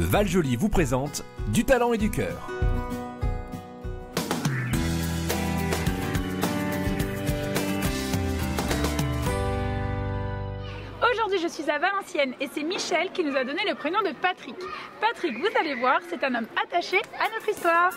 Val-Joli vous présente du talent et du cœur. Aujourd'hui, je suis à Valenciennes et c'est Michel qui nous a donné le prénom de Patrick. Patrick, vous allez voir, c'est un homme attaché à notre histoire.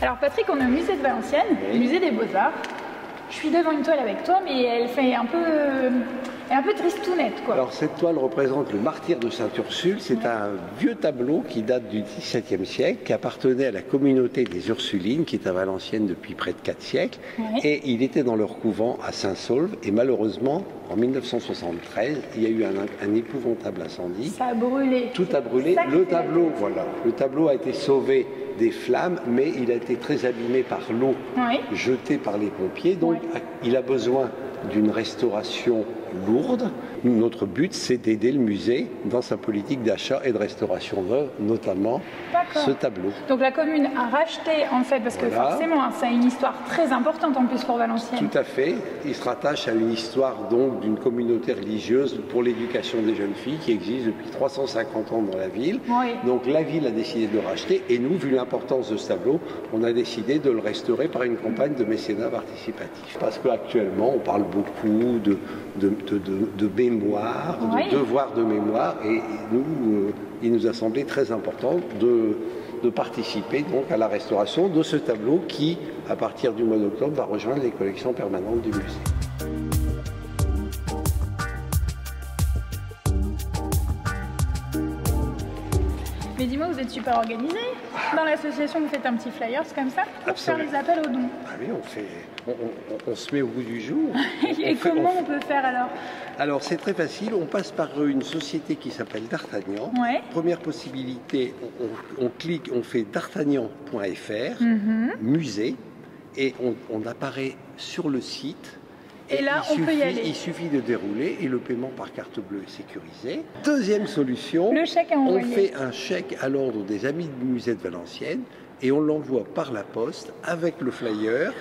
Alors Patrick, on est au musée de Valenciennes, le musée des Beaux-Arts. Je suis devant une toile avec toi, mais elle fait un peu tristounette, quoi. Alors cette toile représente le martyre de Sainte-Ursule. C'est un vieux tableau qui date du XVIIe siècle, qui appartenait à la communauté des Ursulines, qui est à Valenciennes depuis près de 4 siècles. Et il était dans leur couvent à Saint-Saulve. Et malheureusement, en 1973, il y a eu un épouvantable incendie. Ça a brûlé. Tout a brûlé. Le tableau a été sauvé des flammes, mais il a été très abîmé par l'eau jetée par les pompiers. Donc il a besoin d'une restauration lourde. Notre but, c'est d'aider le musée dans sa politique d'achat et de restauration d'œuvres, notamment ce tableau. Donc la commune a racheté, en fait, parce que forcément, ça a une histoire très importante en plus pour Valenciennes. Tout à fait. Il se rattache à une histoire donc d'une communauté religieuse pour l'éducation des jeunes filles qui existe depuis 350 ans dans la ville. Donc la ville a décidé de le racheter et nous, vu l'importance de ce tableau, on a décidé de le restaurer par une campagne de mécénat participatif. Parce qu'actuellement, on parle beaucoup de mémoire, de devoir de mémoire, et nous, il nous a semblé très important de participer donc à la restauration de ce tableau qui, à partir du mois d'octobre, va rejoindre les collections permanentes du musée. Mais dis-moi, vous êtes super organisé. Dans l'association, vous faites un petit flyer comme ça pour faire les appels aux dons. Ah oui, on se met au bout du jour. Et comment on peut faire alors? Alors c'est très facile, on passe par une société qui s'appelle D'Artagnan. Première possibilité, on clique, on fait d'artagnan.fr, musée, et on apparaît sur le site. Et là, on peut y aller. Il suffit de dérouler et le paiement par carte bleue est sécurisé. Deuxième solution, le chèque à envoyer. On fait un chèque à l'ordre des Amis du musée de Valenciennes et on l'envoie par la poste avec le flyer.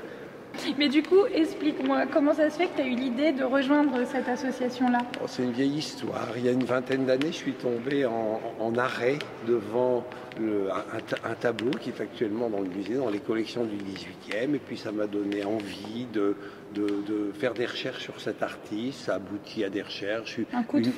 Mais du coup, explique-moi, comment ça se fait que tu as eu l'idée de rejoindre cette association-là? C'est une vieille histoire. Il y a une vingtaine d'années, je suis tombé en arrêt devant un tableau qui est actuellement dans le musée, dans les collections du 18e. Et puis ça m'a donné envie de faire des recherches sur cet artiste. Ça aboutit à des recherches. Un coup de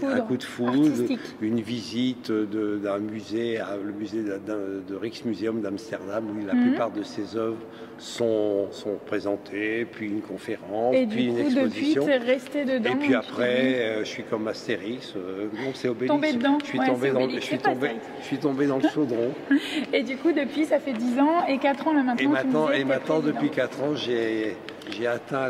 foudre artistique. Une visite d'un musée, le musée de Rijksmuseum d'Amsterdam, où la plupart de ses œuvres sont présentées, puis une conférence, puis une exposition. Depuis, tu es resté dedans. Et puis après, je suis comme Astérix, donc c'est Obélix. Tombé dedans. Je suis tombé dans le chaudron. Et du coup, depuis, ça fait 10 ans et 4 ans là maintenant. Et maintenant depuis 4 ans, j'ai atteint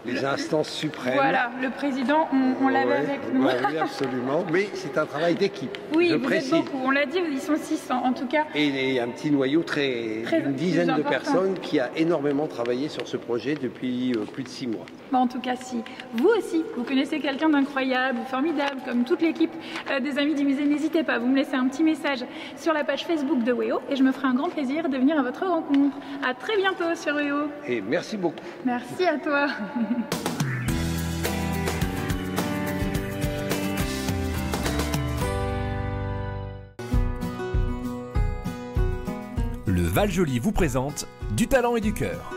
les instances suprêmes. Voilà, le président, on l'avait avec nous. Oui, absolument. Mais c'est un travail d'équipe. Oui, vous êtes beaucoup. On l'a dit, ils sont 600 en tout cas. Et il y a un petit noyau une dizaine de personnes qui a énormément travaillé sur ce projet depuis plus de 6 mois. En tout cas, si vous aussi, vous connaissez quelqu'un d'incroyable, formidable, comme toute l'équipe des Amis du musée, n'hésitez pas, vous me laissez un petit message sur la page Facebook de WEO et je me ferai un grand plaisir de venir à votre rencontre. À très bientôt sur WEO. Et merci beaucoup. Merci à toi. Le Val-Joli vous présente du talent et du cœur.